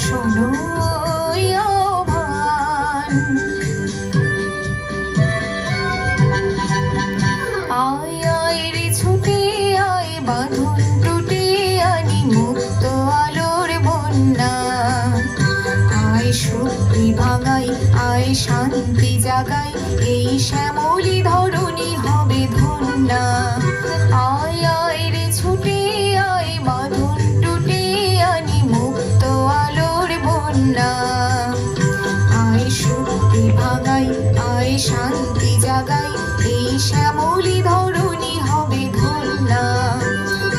শোনো আহ্বান। আয় আয় রে ছুটে আয়, বাঁধন টুটে আনি মুক্ত আলোর বন্যা। আয় শক্তি ভাঙাই, আয় শান্তি জাগাই, এই শ্যামলী ধরণী হবে ধন্যা। আয় আয় রে ছুটে আয়, বাঁধন টুটে আনি মুক্ত আলোর বন্যা। আয় শক্তি ভাঙাই, আয় শান্তি জাগাই, এই শ্যামলী ধরণী হবে ধন্যা।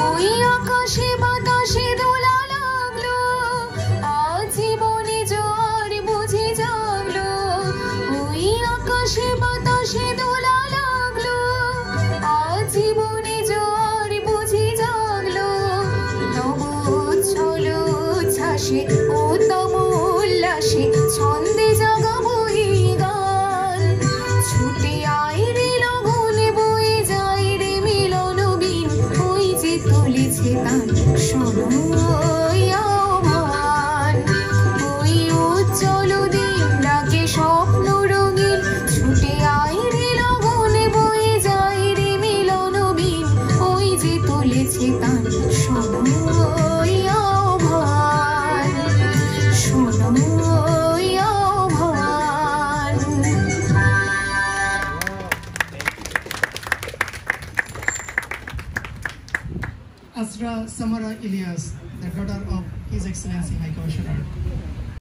ওই আকাশে বাতাসে দোলা লাগলো, আজীবনে জোয়ার বুঝি জাগলো। ওই আকাশে বাতাসে দোলা লাগলো, আজীবনে জোয়ার বুঝি জাগলো। নব উচ্ছল উচ্ছ্বাসে ও তম উল্লাসে ছন্দে জাগাবো এই গান। ছুটে আয় রে লগনে বয়ে যায় রে মিলন বিন, ওই যে তুলেছে তান শোনো আহ্বান। ওই উজ্জ্বল দিন ডাকে স্বপ্ন রঙিন, ছুটে আয় রে লগনে বয়ে যায় রে মিলন বিন, ওই যে তুলেছে তান শোনো আহ্বান। শোনো আহ্বান। Asra Samara Ilyas, the daughter of His Excellency High Commissioner.